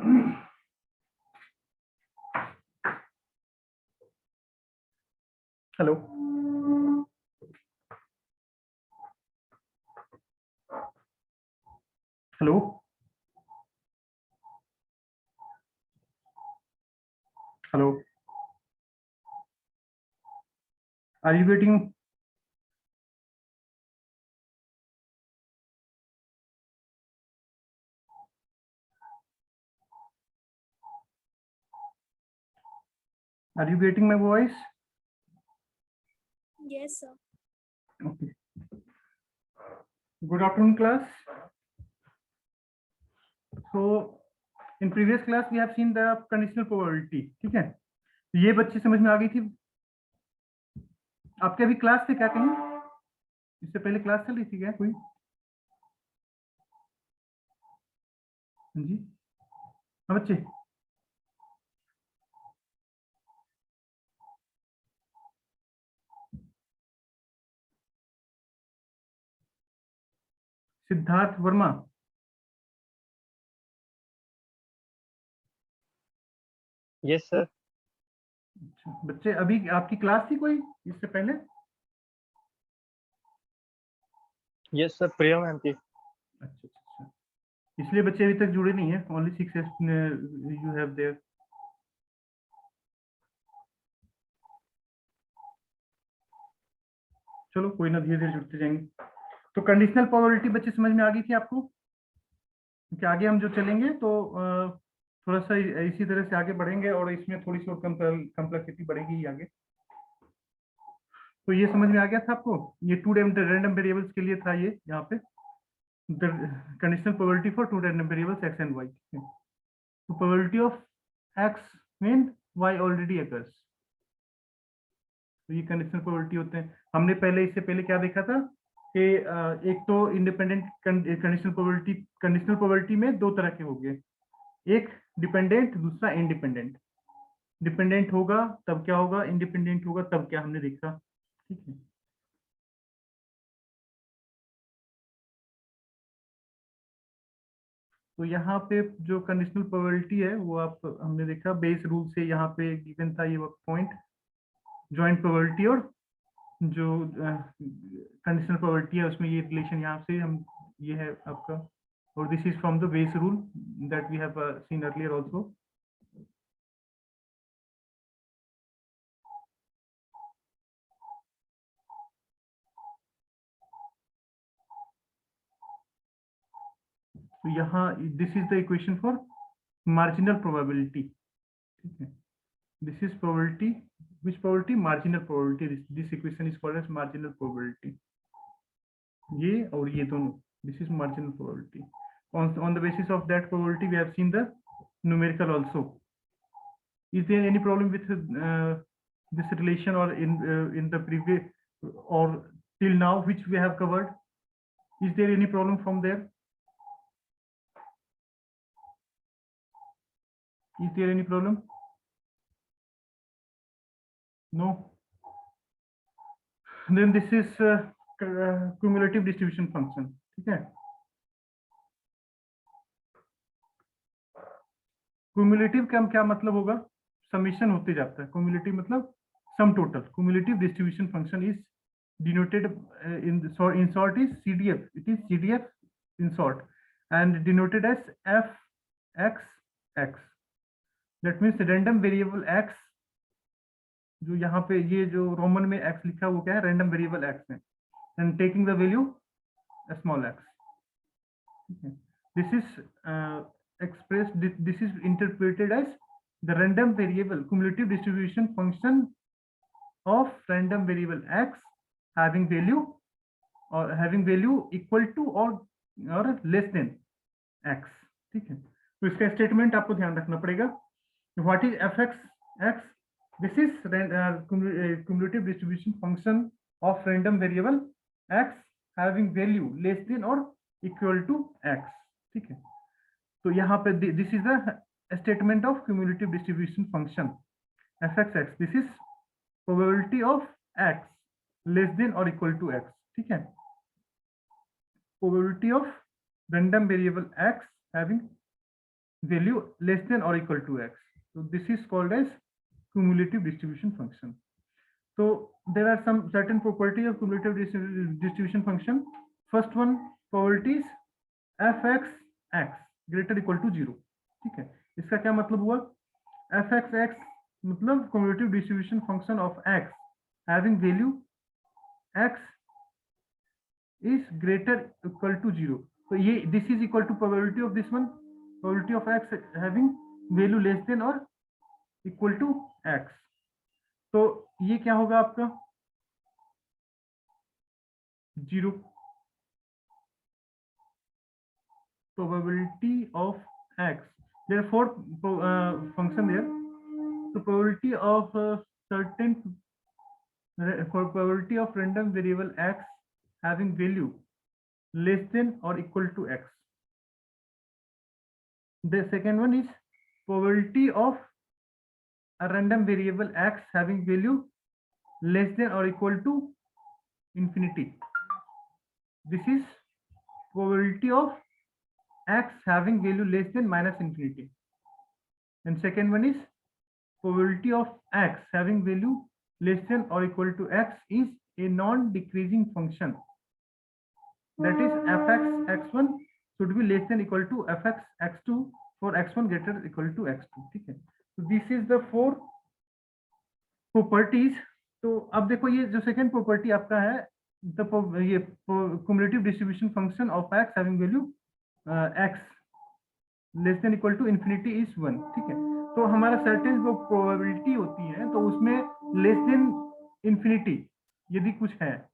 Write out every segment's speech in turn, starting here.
Hello, hello, hello, are you getting? Are you getting my voice? Yes, sir. Okay. Good afternoon, class. So, in previous class we have seen the conditional probability. ठीक है, ये बच्चे समझ में आ गई थी? आपके अभी क्लास थे क्या कहीं? इससे पहले क्लास चल रही थी क्या कोई? जी हाँ बच्चे, सिद्धार्थ वर्मा। Yes sir. बच्चे अभी आपकी क्लास थी कोई इससे पहले? यस सर, प्रिया मैम की। अच्छा, इसलिए बच्चे अभी तक जुड़े नहीं है। Only 6 you have their. चलो कोई ना, धीरे धीरे जुड़ते जाएंगे। तो कंडीशनल प्रोबेबिलिटी बच्चे समझ में आ गई थी आपको? क्योंकि आगे हम जो चलेंगे तो थोड़ा सा इसी तरह से आगे बढ़ेंगे और इसमें थोड़ी सी और कम्प्लेक्सिटी बढ़ेगी ही आगे। तो ये समझ में आ गया था आपको? ये टू रैंडम वेरिएबल्स के लिए था ये यहाँ पे the conditional probability for two random variables X and Y. तो probability of X mean Y already occurs. तो ये कंडीशनल प्रोबेबिलिटी होते हैं। हमने पहले इससे पहले क्या देखा था कि एक तो इंडिपेंडेंट कंडीशनल प्रोबेबिलिटी में दो तरह के हो गए, एक डिपेंडेंट, दूसरा इंडिपेंडेंट। डिपेंडेंट होगा तब क्या होगा, इंडिपेंडेंट होगा तब क्या, हमने देखा। ठीक है, तो यहाँ पे जो कंडीशनल प्रोबेबिलिटी है वो आप हमने देखा बेस रूल से। यहाँ पे गिवन था ये पॉइंट, जॉइंट प्रोबेबिलिटी और जो कंडीशनल प्रोबेबिलिटी है उसमें ये रिलेशन यहाँ से हम, ये है आपका। और this is from the base rule that we have seen earlier also. तो यहाँ this is the equation for marginal probability. ठीक है, this is probability, which probability? Marginal probability. This equation is called as marginal probability. ये और ये दोनों, this is marginal probability. On the basis of that probability, we have seen the numerical also. Is there any problem with this relation or in the previous or till now which we have covered? Is there any problem from there? Is there any problem? No. Then this is cumulative distribution function. ठीक है, cumulative का क्या मतलब होगा? Summation होते जाता है। Cumulative मतलब sum total. Cumulative distribution function is denoted in short is CDF. It is CDF in short and denoted as fxx. That means random variable x, जो यहाँ पे ये जो रोमन में x लिखा है वो क्या है? रैंडम वेरिएबल x है, and taking the value small x. This is expressed, this is interpreted as the random variable cumulative distribution function of random variable x having value or having value equal to or less than x. ठीक है, तो इसका statement आपको ध्यान रखना पड़ेगा। What is fx? This is cumulative distribution function of random variable x having value less than or equal to x. ठीक है, तो यहाँ पे this is the statement of cumulative distribution function fxx. This is probability of x less than और equal to x. ठीक है, probability of random variable x having value less than or equal to x. So this is called as cumulative distribution function. So there are some certain properties of cumulative distribution function. First one, probabilities fx x greater equal to 0. ठीक है, इसका क्या मतलब हुआ? fx x मतलब cumulative distribution function of x having value x is greater equal to 0. तो ये this is equal to probability of this one, probability of x having value less than or equal to x. तो ये क्या होगा आपका 0. probability of x, there are 4 function there. So probability of certain for probability of random variable x having value less than or equal to x. The second one is probability of a random variable x having value less than or equal to infinity. This is probability of x having value less than minus infinity. And second one is probability of x having value less than or equal to x is a non-decreasing function. That is fx x1 should be less than equal to fx x2 for x1 greater equal to x2. ठीक है, so this is the 4 properties. तो अब देखो ये जो second property आपका है ये cumulative distribution function of x having value x less than equal to infinity is 1. ठीक है, तो हमारा सर्टेन जो प्रोबेबिलिटी होती है तो उसमें लेस देन इंफिनिटी यदि कुछ है,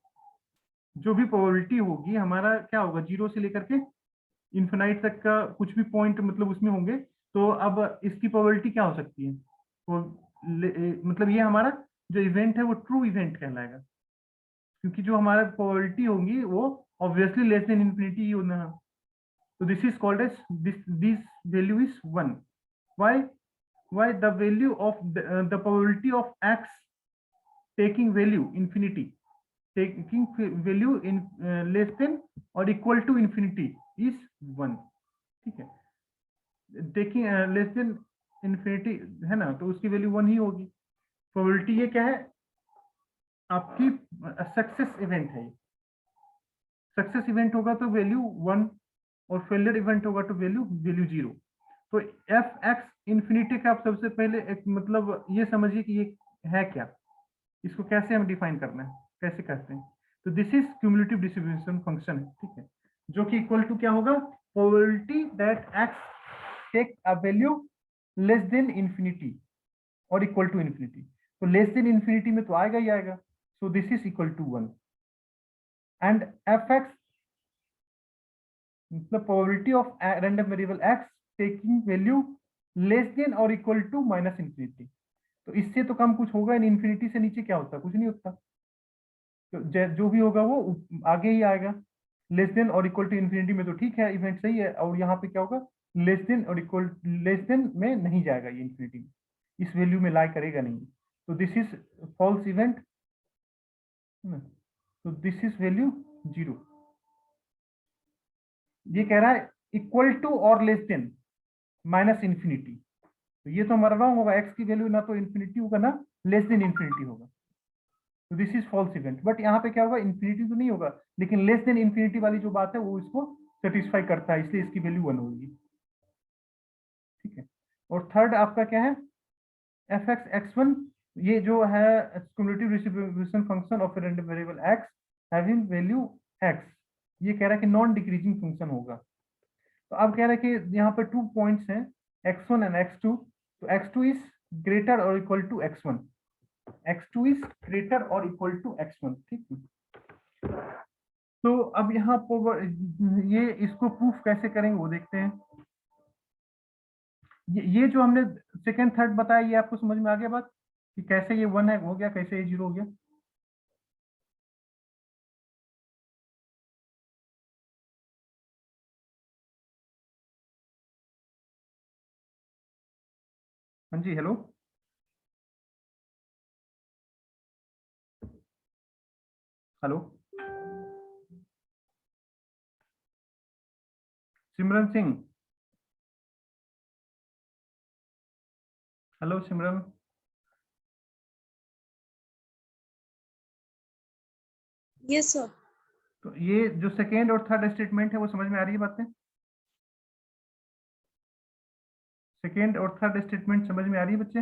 जो भी प्रोबेबिलिटी होगी हमारा क्या होगा 0 से लेकर के इन्फिनाइट तक का कुछ भी पॉइंट मतलब उसमें होंगे. तो अब इसकी प्रोबेबिलिटी क्या हो सकती है? तो मतलब ये हमारा जो इवेंट है वो ट्रू इवेंट कहलाएगा, क्योंकि जो हमारा प्रोबेबिलिटी होगी वो ऑब्वियसली लेस देन इंफिनिटी ही होना है. So this is called as this value is 1. Why the value of the probability of x taking value infinity, taking value in less than or equal to infinity is 1. ठीक है, taking less than infinity है ना, तो उसकी value 1 ही होगी. Probability ये क्या है? आपकी सक्सेस इवेंट है. सक्सेस इवेंट होगा तो वैल्यू 1 और फेलियर इवेंट होगा तो वैल्यू 0. तो एफ एक्स इंफिनिटी का आप सबसे पहले एक मतलब ये समझिए कि ये है क्या, इसको कैसे हम डिफाइन करना है, कैसे करते हैं. तो this is cumulative distribution function है. ठीक है, जो कि इक्वल टू क्या होगा? Probability that X take a value less than infinity और इक्वल टू इंफिनिटी. तो लेस देन इंफिनिटी में तो आएगा ही आएगा. So this is equal to 1 and F X मतलब probability of random variable x taking value less than और equal to minus infinity. तो इससे तो कम कुछ होगा, इंफिनिटी से नीचे क्या होता है? कुछ नहीं होता. तो जो भी होगा वो आगे ही आएगा. लेस देन और इक्वल टू इंफिनिटी में तो ठीक है, इवेंट सही है. और यहाँ पे क्या होगा? लेस देन और इक्वल लेस देन में नहीं जाएगा ये इंफिनिटी में, इस वैल्यू में लाई करेगा नहीं. तो दिस इज फॉल्स इवेंट. तो दिस इज वैल्यू 0. ये कह रहा है इक्वल टू और लेस देन माइनस इंफिनिटी. तो ये तो हमारा रॉन्ग होगा. एक्स की वैल्यू ना तो इंफिनिटी होगा ना लेस देन इंफिनिटी होगा. तो this is false event. But यहाँ पे क्या होगा? इंफिनिटी तो नहीं होगा, लेकिन लेस देन इंफिनिटी वाली जो बात है वो इसको सेटिस्फाई करता है, इसलिए इसकी वैल्यू 1 होगी. ठीक है, और थर्ड आपका क्या है? एफ एक्स x1, ये जो है cumulative distribution function of random variable x having value x, ये कह रहा है कि नॉन डिक्रीजिंग फंक्शन होगा. तो अब कह रहा है कि यहाँ पे 2 पॉइंट्स हैं x1 एंड x2. तो x2 इज ग्रेटर और equal to x1. x2 is greater और इक्वल टू x1. ठीक है, तो अब यहाँ पर ये इसको प्रूफ कैसे करेंगे वो देखते हैं. ये जो हमने सेकंड थर्ड बताया ये आपको समझ में आ गया बात कि कैसे ये 1 है हो गया, कैसे ये 0 हो गया. हाँ जी, hello hello Simran Singh. Hello Simran. Yes sir. तो ये जो सेकेंड और थर्ड स्टेटमेंट है वो समझ में आ रही है बातें? सेकेंड और थर्ड स्टेटमेंट समझ में आ रही है बच्चे?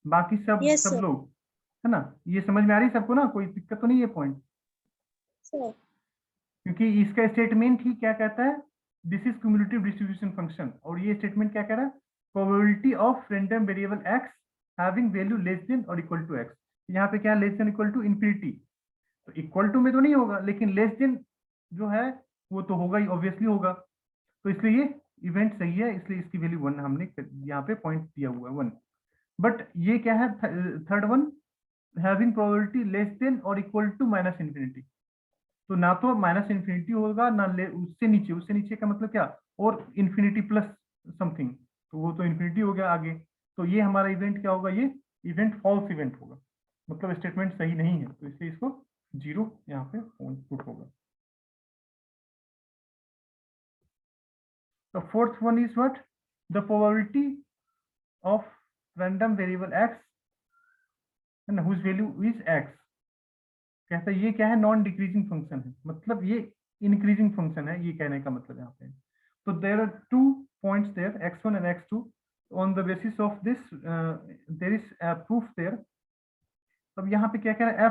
बाकी सब यस सब सर। लोग, है ना, ये समझ में आ रही है सबको ना? कोई दिक्कत तो नहीं है पॉइंट? सर क्योंकि इसका स्टेटमेंट ही क्या कहता है, this is cumulative distribution function, और ये स्टेटमेंट क्या कह रहा है, probability of random variable X having value less than और इक्वल टू एक्स। यहाँ पे क्या है, less than equal to infinity, तो इक्वल टू में तो नहीं होगा, लेकिन लेस देन जो है वो तो होगा ही, ऑब्वियसली होगा। तो इसलिए ये इवेंट सही है, इसलिए इसकी वैल्यू 1 हमने यहाँ पे पॉइंट दिया हुआ है 1। बट ये क्या है, third one, having probability less than और इक्वल टू माइनस इन्फिनिटी, तो ना तो माइनस इन्फिनिटी होगा ना उससे नीचे का मतलब क्या, और इन्फिनिटी प्लस समथिंग, तो वो तो इन्फिनिटी हो गया आगे। तो ये हमारा इवेंट क्या होगा, ये इवेंट फॉल्स इवेंट होगा, मतलब स्टेटमेंट सही नहीं है, तो इसलिए इसको 0 यहाँ पे पुट होगा। The fourth one is what? The probability of random variable x and whose value is x. कहता है ये क्या है, नॉन डिक्रीजिंग फंक्शन है, मतलब ये इंक्रीजिंग फंक्शन है, ये कहने का मतलब यहाँ पे। तो there are 2 points there, x1 and x2. On the basis of this, there is a proof there. अब यहाँ पे क्या कह रहा है,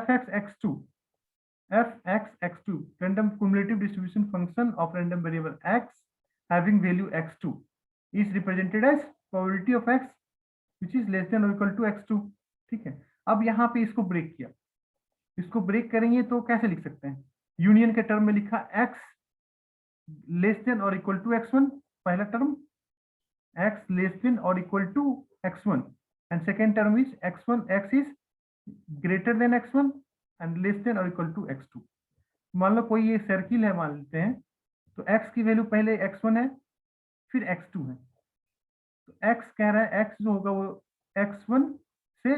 f(x), random cumulative distribution function of random variable x having value x2 is represented as probability of x which is less than or equal to x2। ठीक है, अब यहाँ पे इसको ब्रेक किया, इसको ब्रेक करेंगे तो कैसे लिख सकते हैं, यूनियन के टर्म में लिखा x लेस देन और इक्वल टू x1, पहला टर्म x लेस देन और equal to x1, and second term is x is greater than x1 and less than और इक्वल टू x2। मान लो कोई ये सर्किल है मान लेते हैं, तो x की वैल्यू पहले x1 है फिर x2 है, तो x कह रहा है x जो होगा वो x1 से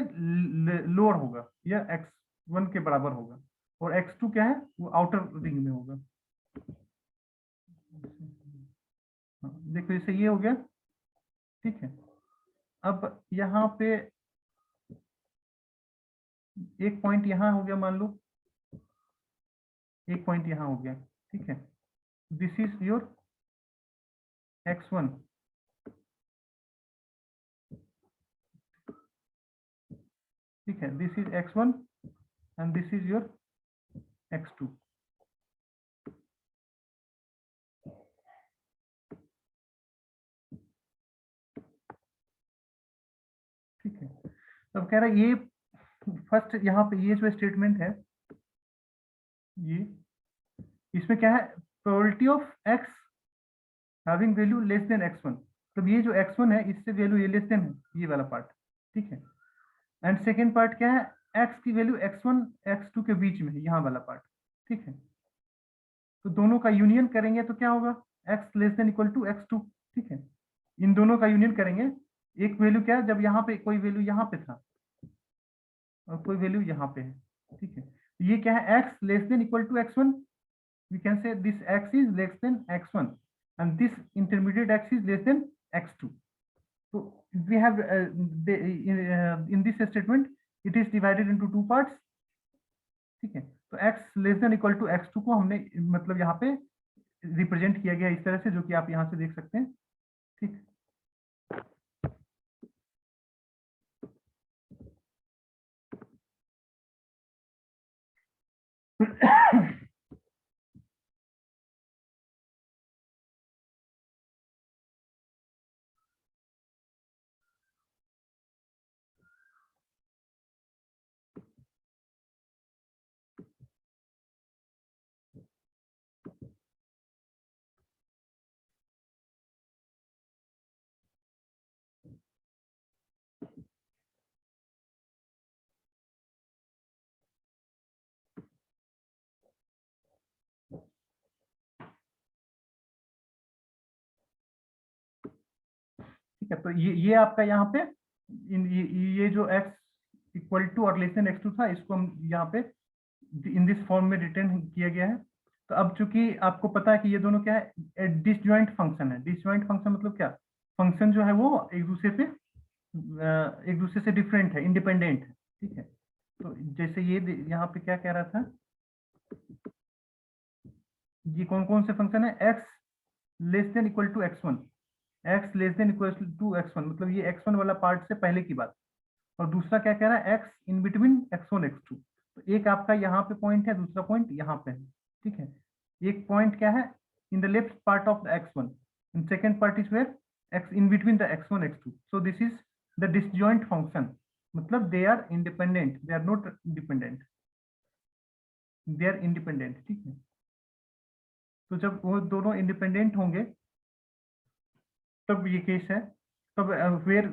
लोअर होगा या x1 के बराबर होगा, और x2 क्या है, वो आउटर रिंग में होगा। देखो जैसे ये हो गया, ठीक है। अब यहाँ पे एक पॉइंट यहाँ हो गया, मान लो एक पॉइंट यहाँ हो गया, ठीक है, दिस इज योर x1, ठीक है, this is x1 and this is your x2। ठीक है, अब कह रहा है ये फर्स्ट यहाँ पे ये जो स्टेटमेंट है, ये इसमें क्या है, probability of x having value less then x1, तो ये जो x1 है इससे वैल्यू ये लेस देन है, ये वाला पार्ट, ठीक है। एंड सेकेंड पार्ट क्या है, x की वैल्यू x1 x2 के बीच में है, यहाँ वाला पार्ट, ठीक है। तो दोनों का यूनियन करेंगे तो क्या होगा, x less than equal to x2, ठीक है। इन दोनों का यूनियन करेंगे, एक वैल्यू क्या है, जब यहाँ पे कोई वैल्यू यहाँ पे था और कोई वैल्यू यहाँ पे है, ठीक है, तो ये क्या है, x less than equal to x1, we can say this x is less than x1 and this intermediate x is less than x2. So we have in this statement it is divided into 2 parts, ठीक है। तो x less than equal to x2 को हमने मतलब यहाँ पे represent किया गया इस तरह से, जो कि आप यहाँ से देख सकते हैं, ठीक। ठीक है, तो ये आपका यहाँ पे ये जो x इक्वल टू और लेस देन x2 था, इसको हम यहाँ पे इन दिस फॉर्म में रिटर्न किया गया है। तो अब चूंकि आपको पता है कि ये दोनों क्या है, डिसजॉइंट फंक्शन है। डिसजॉइंट फंक्शन मतलब क्या, फंक्शन जो है वो एक दूसरे से एक दूसरे से डिफरेंट है, इंडिपेंडेंट है, ठीक है। तो जैसे ये यहाँ पे क्या कह रहा था, ये कौन कौन से फंक्शन है, x less than equal to x1, x less than equal to x1, मतलब ये x1 वाला पार्ट से पहले की बात। और दूसरा क्या कह रहा है, x in between x1 x2। तो एक आपका यहाँ पे पॉइंट है, दूसरा पॉइंट यहाँ पे है, ठीक है। एक पॉइंट क्या है, in the left part of the x1, and second part is where x in between the x1 x2। So this is the disjoint function, मतलब they are independent, they are not dependent, they are independent, ठीक है। तो जब वो दोनों independent होंगे तब ये केस है, तब वेयर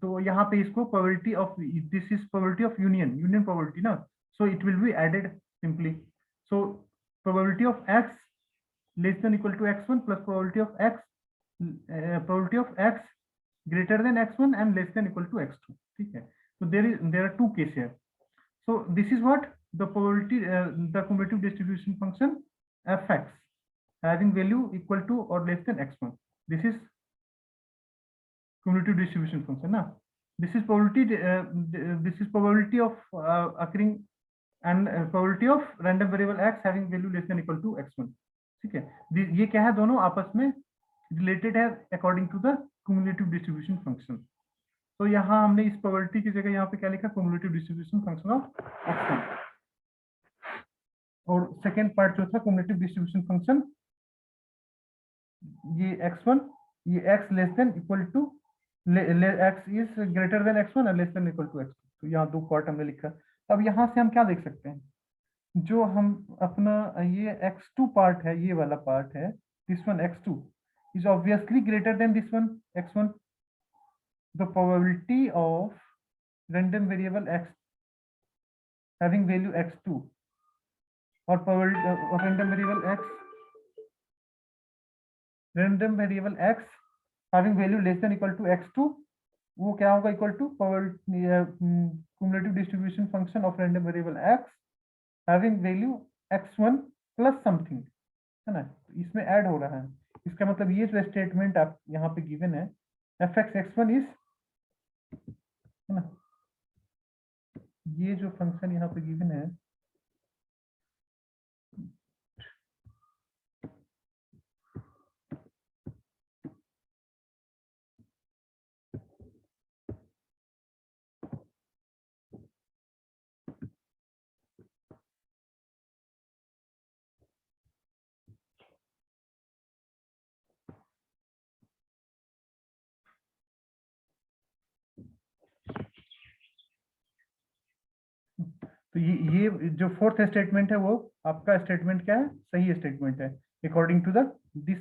तो यहाँ पे इसको probability of, this is probability of union, union probability ना, so it will be added simply. So probability of x less than equal to x1 plus probability of x greater than x1 and less than equal to x2, ठीक है। so there are two cases here. So this is what the probability, the cumulative distribution function f(x) having value equal to or less than x1. This is cumulative distribution function ना. This is probability of occurring and probability of random variable x having value less than equal to x1, ठीक है। ये क्या है, दोनों आपस में related है according to the cumulative distribution function. तो यहाँ हमने इस प्रोबेबिलिटी की जगह यहाँ पे क्या लिखा, cumulative distribution function of x1, और सेकेंड पार्ट जो था cumulative distribution function, ये x1, ये x less than equal to x is greater than x1 और less than equal to x2। तो यहाँ दो पार्ट हमने लिखा। अब यहाँ से हम क्या देख सकते हैं, जो हम अपना ये x2 पार्ट है, ये वाला पार्ट है, this one x2 is obviously greater than this one x1। The probability of random variable x having value x2 और probability of random variable x having value less than equal to x2, वो क्या होगा, equal to cumulative distribution function of random variable x having value x1 plus something, है ना। इसमें add हो रहा है, इसका मतलब ये जो स्टेटमेंट आप यहाँ पे गिवन है f(x) x1 इज, है ना, ये जो फंक्शन यहाँ पे गिवन है तो ये जो फोर्थ स्टेटमेंट है वो आपका स्टेटमेंट क्या है, सही स्टेटमेंट है according to the this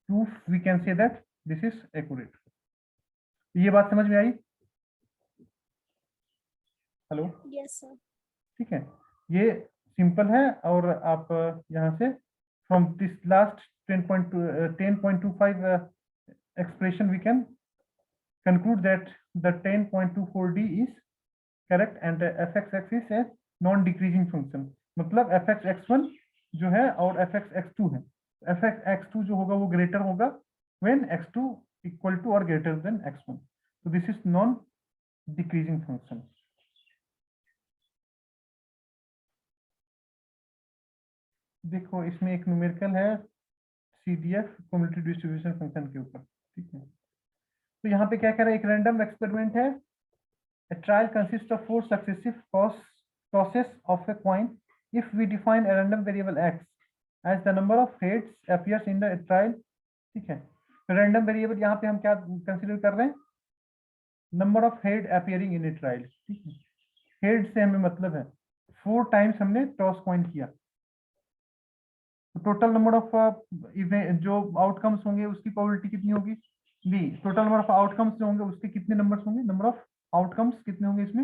proof we can say that this is accurate. ये बात समझ में आई? Hello, Yes, sir. ठीक है, ये सिंपल है। और आप यहाँ से from this last 10.25 expression we can conclude that the 10.24d is correct and f(x) is a non-decreasing function, मतलब f(x)(x1) जो है और f(x)(x2) है। f(x)(x2) जो होगा वो ग्रेटर होगा when x2 equal to or greater than x1, so this is non-decreasing function। देखो इसमें एक न्यूमेरिकल है CDF cumulative distribution function के ऊपर, ठीक है। तो यहाँ पे क्या कह रहा है, एक रैंडम एक्सपेरिमेंट है। A trial consists of 4 successive tosses of a coin. If we define a random variable x as the number of heads appears in the trial, ठीक है। तो रैंडम वेरिएबल यहाँ पे हम क्या कंसीडर कर रहे हैं, number of head appearing in a trial, ठीक है। हेड से हमें मतलब है 4 टाइम्स हमने टॉस कॉइन किया, टोटल नंबर ऑफ जो आउटकम्स होंगे उसकी प्रोबेबिलिटी कितनी होगी, be total number of outcomes जो होंगे उसके कितने नंबर्स होंगे, नंबर ऑफ आउटकम्स कितने होंगे इसमें,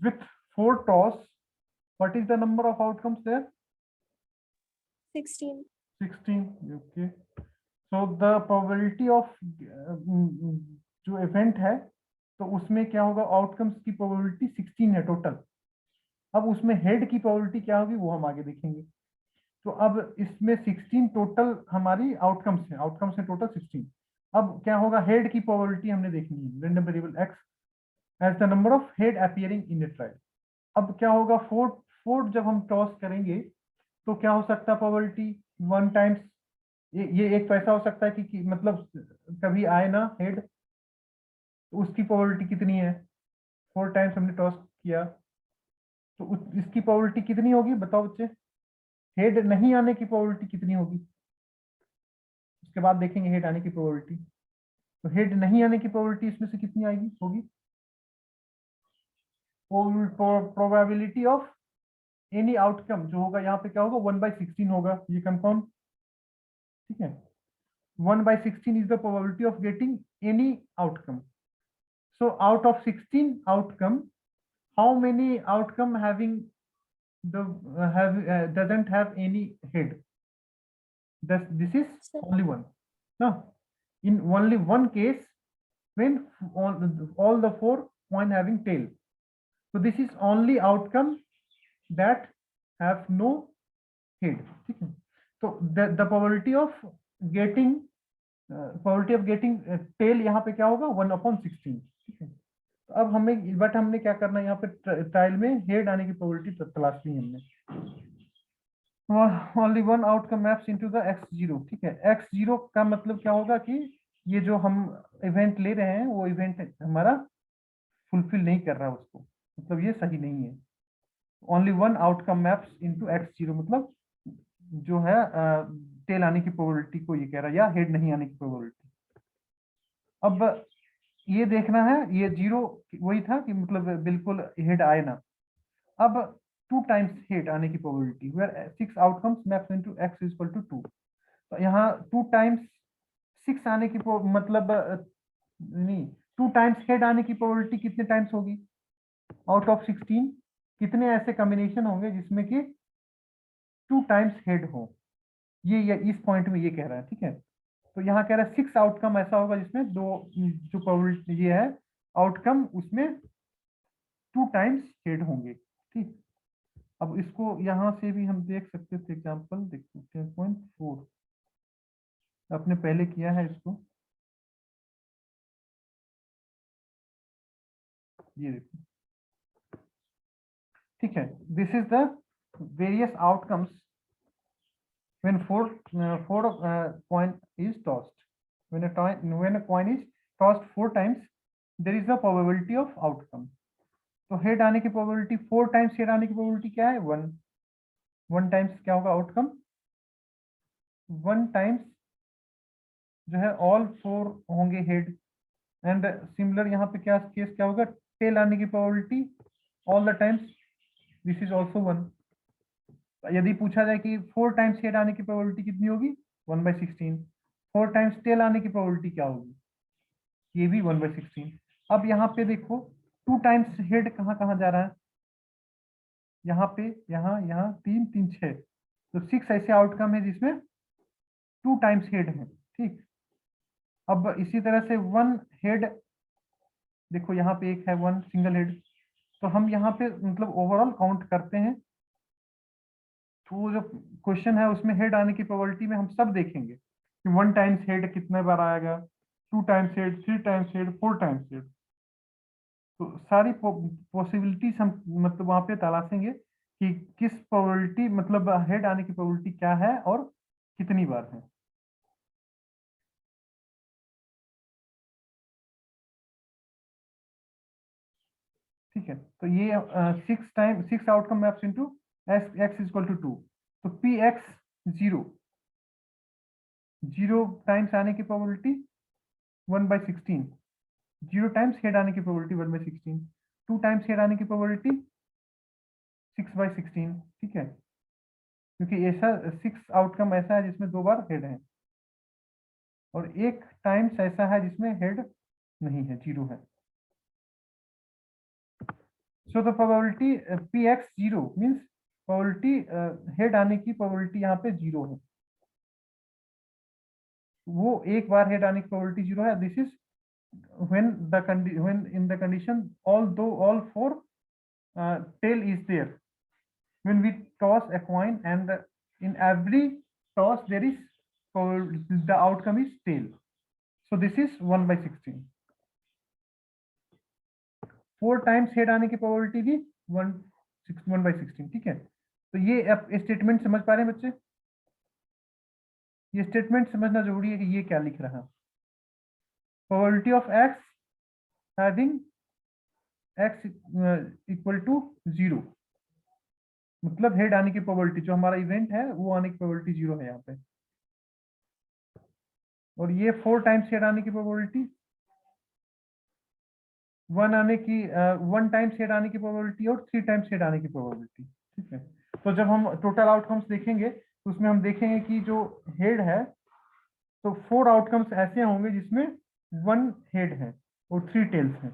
with 4 toss what is the number of outcomes there, 16. 16, okay. So the probability of जो इवेंट है तो उसमें क्या होगा, आउटकम्स की प्रोबेबिलिटी 16 है टोटल। अब उसमें हेड की प्रोबेबिलिटी क्या होगी वो हम आगे देखेंगे। तो अब इसमें 16 टोटल हमारी आउटकम्स है टोटल 16। अब क्या होगा, हेड की प्रोबेबिलिटी हमने देखनी है, random variable x as the number of head appearing in a trial. अब क्या होगा, फोर्थ जब हम टॉस करेंगे तो क्या हो सकता है प्रोबेबिलिटी 1 टाइम्स, ये एक तो ऐसा हो सकता है कि मतलब कभी आए ना हेड, तो उसकी प्रोबेबिलिटी कितनी है, 4 टाइम्स हमने टॉस किया तो इसकी प्रोबेबिलिटी कितनी होगी बताओ बच्चे, हेड नहीं आने की प्रोबेबिलिटी कितनी होगी, उसके बाद देखेंगे हेड आने की प्रोबेबिलिटी। तो हेड नहीं आने की प्रोबेबिलिटी इसमें से कितनी आएगी होगी, प्रोबेबिलिटी ऑफ एनी आउटकम जो होगा यहाँ पे क्या होगा 1/16 होगा, ये कंफर्म, ठीक है। 1/16 is the probability of getting any outcome. So out of 16 outcome, how many outcome having the doesn't have any head? This is Sir. only one. No, in only one case when all the 4 point having tail. So this is only outcome that have no head. ठीक है, तो the probability of getting tail यहाँ पे क्या होगा 1/16, ठीक है। तो अब हमें बट हमने क्या करना है, यहाँ पे ट्रायल में हेड आने की प्रोबेबिलिटी तलाशनी है हमने। Only one outcome maps into the x0, ठीक है। x0 का मतलब क्या होगा कि ये जो हम इवेंट ले रहे हैं वो इवेंट हमारा फुलफिल नहीं कर रहा उसको, मतलब ये सही नहीं है। Only one outcome maps into x0 मतलब जो है टेल आने की प्रोबेबिलिटी को ये कह रहा है, या हेड नहीं आने की प्रोबेबिलिटी। अब ये देखना है, ये 0 वही था कि मतलब बिल्कुल हेड आए ना। अब 2 टाइम्स हेड आने की probability where 6 outcomes maps into x is equal to 2। तो यहाँ 2 टाइम्स 6 आने की मतलब नहीं, 2 टाइम्स हेड आने की प्रोबेबिलिटी कितने टाइम्स होगी, आउट ऑफ 16 कितने ऐसे कॉम्बिनेशन होंगे जिसमें कि 2 टाइम्स हेड हो, ये इस पॉइंट में ये कह रहा है, ठीक है। तो यहाँ कह रहा है 6 आउटकम ऐसा होगा जिसमें दो जो प्रोबेबिलिटी ये है आउटकम उसमें 2 टाइम्स हेड होंगे, ठीक। अब इसको यहाँ से भी हम देख सकते थे, एग्जांपल देख सकते हैं 0.4 आपने पहले किया है इसको, ये देखो, ठीक है। This is the various outcomes when four coin is tossed. When a coin is tossed 4 times, there is a probability of outcome. तो हेड आने की प्रोबेबिलिटी 4 टाइम्स हेड आने की प्रोबेबिलिटी क्या है 1 टाइम्स क्या होगा आउटकम 1 टाइम्स जो है ऑल 4 होंगे हेड। एंड सिमिलर यहाँ पे क्या केस क्या होगा, टेल आने की probability all the times this is also 1। यदि पूछा जाए कि 4 टाइम्स हेड आने की प्रोबेबिलिटी कितनी होगी 1/16, 4 टाइम्स टेल आने की प्रोबेबिलिटी क्या होगी, ये भी 1/16। अब यहाँ पे देखो 2 टाइम्स हेड कहाँ कहाँ जा रहा है, यहाँ पे यहाँ 3 3 6, तो 6 ऐसे आउटकम है जिसमें 2 टाइम्स हेड है, ठीक। अब इसी तरह से 1 हेड देखो यहाँ पे एक है 1 सिंगल हेड, तो हम यहाँ पे मतलब ओवरऑल काउंट करते हैं, तो वो जो क्वेश्चन है उसमें हेड आने की प्रोबेबिलिटी में हम सब देखेंगे कि 1 टाइम्स हेड कितने बार आएगा, 2 times head, 3 times head, 4 times head, तो सारी पॉसिबिलिटीज हम मतलब वहां पे तलाशेंगे कि किस प्रोबेबिलिटी मतलब हेड आने की प्रोबेबिलिटी क्या है और कितनी बार है। ठीक है, तो ये 6 outcome maps into x equal to 2, तो पी एक्स 0 टाइम्स आने की प्रोबेबिलिटी 1/16, 0 टाइम्स हेड आने की प्रोबेबिलिटी 1/16, 2 टाइम्स हेड आने की प्रोबेबिलिटी 6/16, ठीक है, क्योंकि ऐसा 6 आउटकम ऐसा है जिसमें 2 बार हेड है और 1 टाइम्स ऐसा है जिसमें हेड नहीं है, 0 है। So the probability px0 means probability head आने की probability यहाँ पे 0 है, वो एक बार हेड आने की probability 0 है। This is when in the condition although all 4 tail is there, when we toss a coin and in every toss there is the outcome is tail. So this is 1/16. 4 times head आने की probability भी 1/16, ठीक है। तो ये अब statement समझ पा रहे हैं बच्चे? ये स्टेटमेंट समझना जरूरी है कि ये क्या लिख रहा है। Probability of x having x equal to 0, मतलब हेड आने की प्रोबेबिलिटी, जो हमारा इवेंट है वो आने की प्रोबेबिलिटी 0 है यहाँ पे। और ये 4 टाइम्स हेड आने की प्रोबेबिलिटी, 1 टाइम्स हेड आने की प्रोबेबिलिटी और 3 टाइम्स हेड आने की प्रोबेबिलिटी, ठीक है। तो जब हम टोटल आउटकम्स देखेंगे तो उसमें हम देखेंगे कि जो हेड है तो 4 आउटकम्स ऐसे होंगे जिसमें 1 हेड है और 3 टेल्स हैं,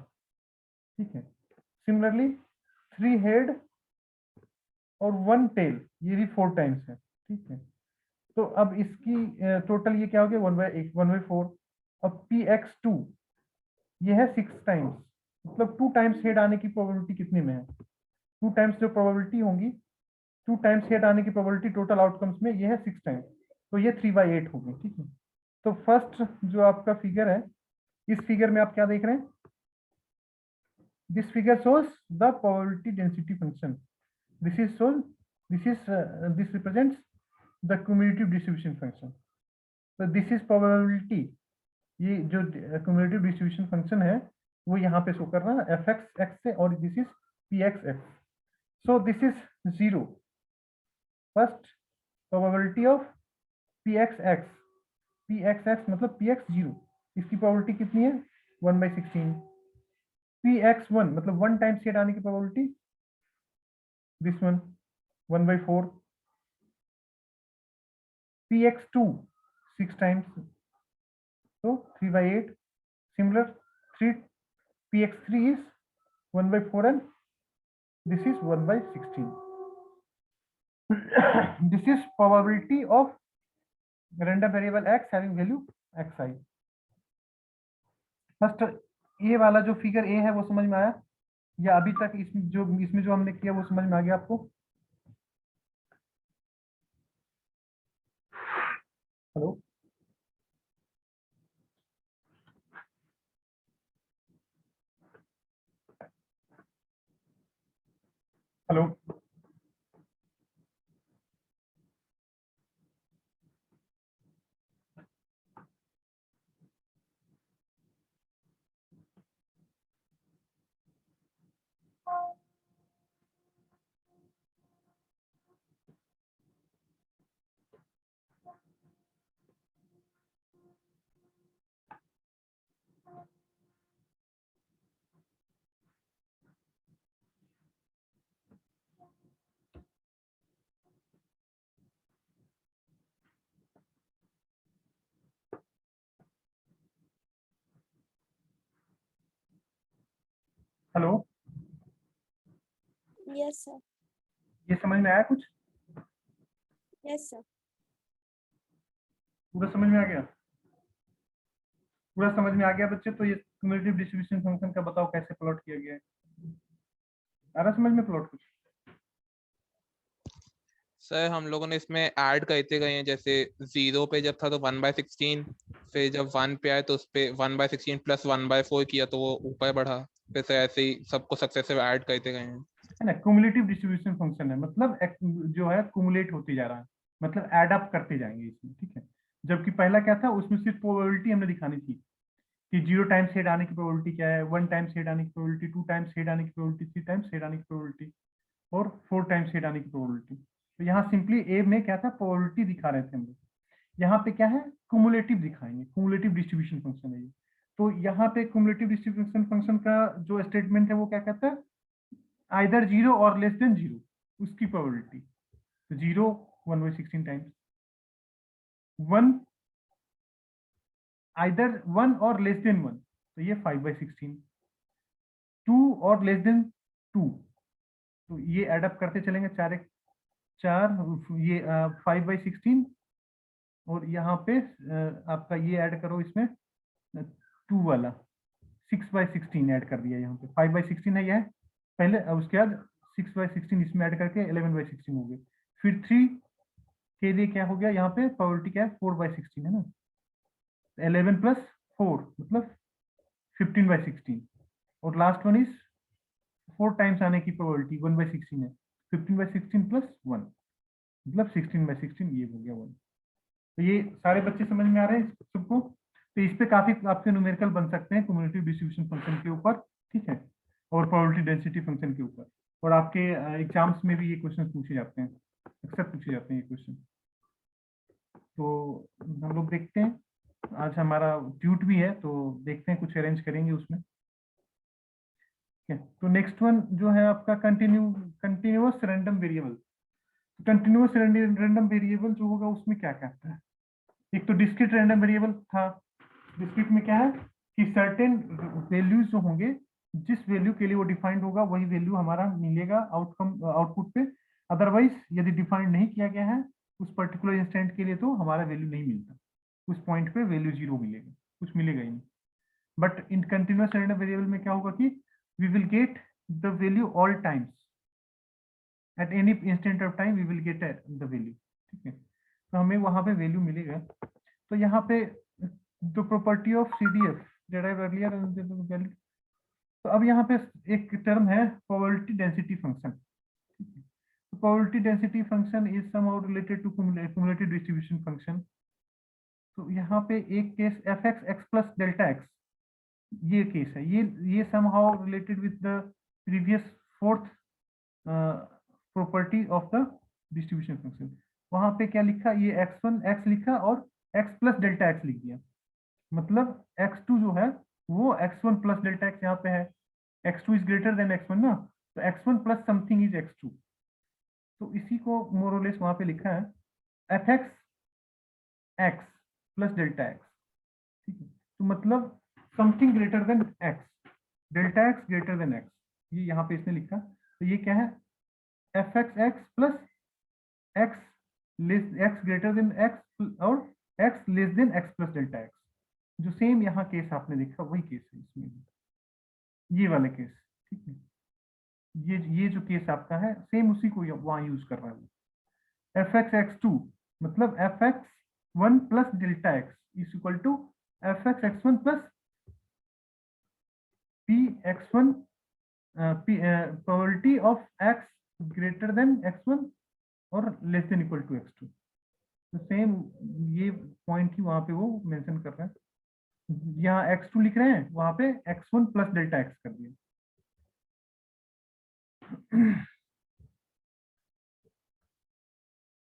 ठीक है। सिमिलरली 3 हेड और 1 टेल, ये भी 4 टाइम्स है, ठीक है। तो अब इसकी टोटल ये क्या हो गया 1/4। अब px2 ये है 6 टाइम्स, मतलब 2 टाइम्स हेड आने की प्रोबेबिलिटी कितने में है? 2 टाइम्स जो प्रोबेबिलिटी होंगी, 2 टाइम्स हेड आने की प्रोबेबिलिटी टोटल आउटकम्स में ये है 6 टाइम्स, तो ये 3/8 होगी, ठीक है। तो फर्स्ट जो आपका फिगर है, इस फिगर में आप क्या देख रहे हैं? This figure shows the probability density function. This represents the cumulative distribution function. तो दिस इज प्रोबेबिलिटी, ये जो क्यूमुलेटिव डिस्ट्रीब्यूशन फंक्शन है वो यहाँ पे शो कर रहा है fx x से, और this is px x। So this is 0, first probability of px x मतलब px 0, इसकी प्रोबेबिलिटी कितनी है 1/16। px1 मतलब 1 टाइम्स हेड आने की probability, this one 1/4। px2 6 times, so 3/8। Similar 3 px3 is 1/4 and this is 1/16. This is probability of random variable x having value xi। First A वाला जो figure A है वो समझ में आया, या अभी तक इसमें जो हमने किया वो समझ में आ गया आपको? Hello hello hello, Yes, sir. ये समझ में आया कुछ? Yes, sir. पूरा समझ में आ गया? पूरा समझ में आ गया बच्चे? तो ये क्यूमुलेटिव डिस्ट्रीब्यूशन फंक्शन का बताओ कैसे प्लॉट किया गया है? आ रहा समझ में प्लॉट कुछ? सर हम लोगों ने इसमें ऐड करते गए हैं, जैसे 0 पे जब था तो 1/16, फिर जब 1 पे आए तो उस पे 1/16 प्लस 1/4 किया तो वो ऊपर बढ़ा, फिर से ऐसे ही सबको सक्सेसिव ऐड करते गए हैं। है ना, क्यूमुलेटिव डिस्ट्रीब्यूशन फंक्शन है, मतलब जो है क्यूमुलेट होते जा रहा है, मतलब ऐड अप करते जाएंगे इसमें, ठीक है। जबकि पहला क्या था, उसमें सिर्फ प्रोबेबिलिटी हमने दिखानी थी कि 0 टाइम्स हेड आने की प्रोबेबिलिटी क्या है, 1 टाइम्स हेड आने की प्रोबेबिलिटी, 2 टाइम्स हेड आने की प्रोबेबिलिटी, 3 टाइम्स हेड आने की प्रोबेबिलिटी और 4 टाइम्स हेड आने की प्रोबेबिलिटी। तो यहाँ सिंपली ए में क्या था, प्रोबेबिलिटी दिखा रहे थे हम लोग। यहाँ पे क्या है, क्यूमुलेटिव दिखाएंगे, क्यूमुलेटिव डिस्ट्रीब्यूशन फंक्शन है ये। तो यहाँ पे क्यूमुलेटिव डिस्ट्रीब्यूशन फंक्शन का जो स्टेटमेंट है वो क्या कहता है, आइदर 0 और लेस देन 0, उसकी प्रोबेबिलिटी। तो 0 1/16 टाइम्स, 1 आइदर 1 और लेस देन 1, तो ये 5/16, 2 और लेस देन 2, तो ये एडअप करते चलेंगे, 4 1 4, ये 5/16, और यहाँ पे आपका ये ऐड करो इसमें 2 वाला 6/16 ऐड कर दिया, यहाँ पे 5/16 है यह पहले, उसके बाद 6/16 इसमें ऐड करके 11/16 हो गए, फिर 3 के लिए क्या हो गया, यहाँ पे प्रोबेबिलिटी क्या है 4/16 है ना, 11 + 4 मतलब 15/16, और लास्ट वन इज 4 टाइम्स आने की प्रोबेबिलिटी 1/16 है, 15/16 + 1 मतलब 16/16, ये हो गया 1। तो ये सारे बच्चे समझ में आ रहे हैं सबको? तो इस पे काफी आपके न्यूमेरिकल बन सकते हैं कम्युनिटी डिस्ट्रीब्यूशन फंक्शन के ऊपर, ठीक है, और प्रोबेबिलिटी डेंसिटी फंक्शन के ऊपर, और आपके एग्जाम्स में भी ये क्वेश्चन पूछे जाते हैं, अक्सर पूछे जाते हैं ये क्वेश्चन। तो हम लोग देखते हैं, आज हमारा ट्यूट भी है तो देखते हैं कुछ अरेंज करेंगे उसमें। तो नेक्स्ट वन जो है आपका continuous random variable. Continuous random variable जो होगा उसमें क्या कहता है, एक तो डिस्क्रीट रैंडम वेरिएबल था, डिस्क्रीट में क्या है कि सर्टेन वैल्यूज जो होंगे, जिस वैल्यू के लिए वो डिफाइंड होगा वही वैल्यू हमारा मिलेगा आउटपुट पे, अदरवाइज यदि डिफाइंड नहीं किया गया है उस पर्टिकुलर इंस्टेंट के लिए तो हमारा वैल्यू नहीं मिलता, उस पॉइंट पे वैल्यू 0 मिलेगा, कुछ मिलेगा ही नहीं। But in continuous random variable में क्या होगा कि we will get the value all times, at any instant of time we will get the value, ठीक है, तो हमें वहां पे वैल्यू मिलेगा। तो यहाँ पे the property of CDF derived earlier and value, तो अब यहाँ पे एक टर्म है probability density function, probability density function is somehow related to cumulative distribution function। तो यहाँ पे एक case fx plus delta x, ये केस है, ये somehow related with the previous fourth property of the distribution function. वहां पे क्या लिखा, ये x1 x लिखा और x + डेल्टा x लिख दिया, मतलब x2 जो है वो x1 + डेल्टा x यहाँ पे है, x2 is greater than x1 ना, तो x1 + समथिंग इज x2, तो इसी को मोरलेस वहां पे लिखा है fx x + डेल्टा x, ठीक है, तो मतलब something greater than x, delta x greater then x, ये यहाँ पे इसने लिखा, तो ये क्या है fx x plus x x greater than x और x less than x plus delta x, जो सेम यहाँ केस आपने देखा वही केस है इसमें, ये वाला केस, ठीक है, ये जो केस आपका है सेम उसी को वहां यूज कर रहा है। fx x2 मतलब fx1 plus delta x is equal to fx x1 plus px1 probability of x greater than x1 और less than equal to x2, तो सेम ये पॉइंट ही वहां पे वो मेंशन कर रहा है, यहाँ x2 लिख रहे हैं, वहां पे x1 + डेल्टा x कर दिया।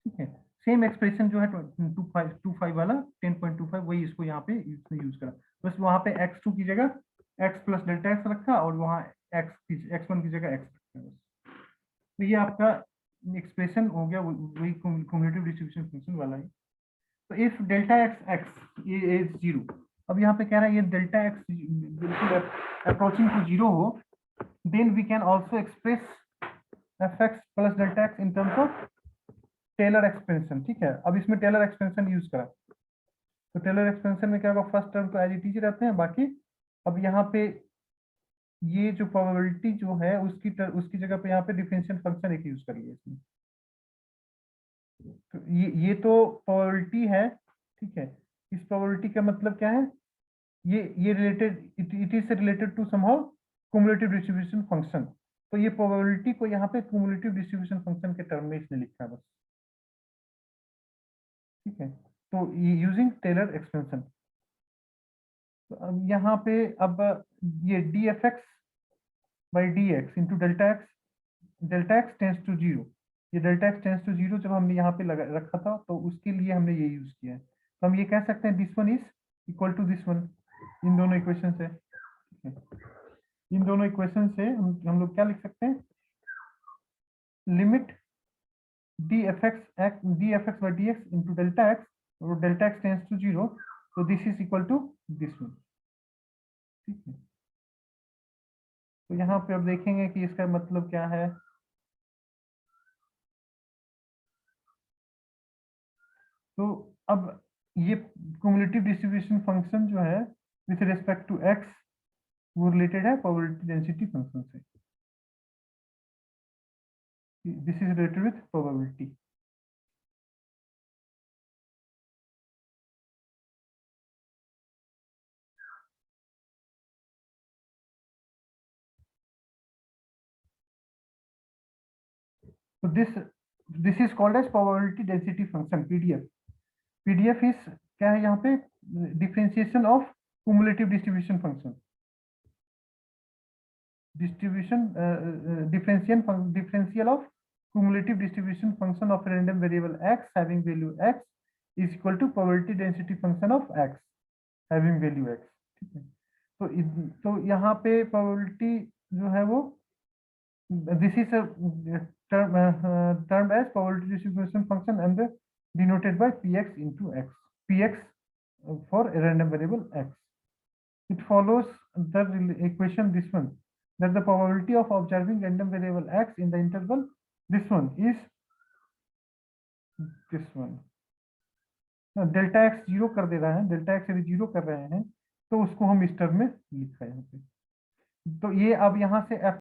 ठीक है, सेम एक्सप्रेशन जो है 25 वाला 10.25 वही इसको यहाँ पे यूज करा, बस वहां पे x2 की जगह x + डेल्टा x रखा और वहां x1 की जगह x रखा, बस। तो ये आपका एक्सप्रेशन हो गया वही क्युमुलेटिव डिस्ट्रीब्यूशन फंक्शन वाला है। तो इफ डेल्टा x ये इज 0, अब यहाँ पे कह रहा है ये डेल्टा x बिल्कुल अप्रोचिंग टू 0 हो, then we can also express fx + delta x in terms of Taylor expansion, ठीक है। अब इसमें टेलर एक्सपेंशन यूज करा, तो टेलर एक्सपेंशन में क्या होगा, फर्स्ट टर्म तो एज इट इज रहते हैं, बाकी अब यहाँ पे ये जो प्रोबेबिलिटी जो है उसकी जगह पे यहाँ पे डिफरेंशियल फंक्शन एक यूज कर लिया इसमें, तो ये तो प्रोबेबिलिटी है, ठीक है, इस प्रोबेबिलिटी का मतलब क्या है, ये related it is related to somehow cumulative distribution function, तो ये प्रोबेबिलिटी को यहाँ पे क्युमुलेटिव डिस्ट्रीब्यूशन फंक्शन के टर्म में इसने लिखा है बस, ठीक है, तो यूजिंग टेलर एक्सपेंशन। तो अब यहाँ पे अब ये dfx/dx into delta x tends to 0, ये डेल्टा x टेंस टू 0 जब हमने यहाँ पे रखा था तो उसके लिए हमने ये यूज किया है, तो हम ये कह सकते हैं this one is equal to this one, इन दोनों इक्वेशन से, ठीक है, इन दोनों इक्वेशन से हम लोग क्या लिख सकते हैं, limit dfx/dx into delta x और डेल्टा x टेंस टू 0, तो this is equal to this one, ठीक है। तो यहाँ पे अब देखेंगे कि इसका मतलब क्या है, तो अब ये क्युमुलेटिव डिस्ट्रीब्यूशन फंक्शन जो है विथ रिस्पेक्ट टू x वो रिलेटेड है प्रोबेबिलिटी डेंसिटी फंक्शन से, this is related with probability. So this is called as probability density function, PDF. PDF is क्या है यहाँ पे? Differentiation of cumulative distribution function. Differential of cumulative distribution function of a random variable x having value x is equal to probability density function of x having value x. ठीक है, तो यहाँ पे probability जो है वो this is a term as probability distribution function and denoted by px into x. Px for a random variable x. It follows the equation this one, that the probability of observing random variable x in the interval this one is this one. Delta x 0 कर दे रहा है, delta x यदि 0 कर रहे हैं तो उसको हम इस टर्म में लिखा है यहाँ पे। तो ये अब यहाँ से f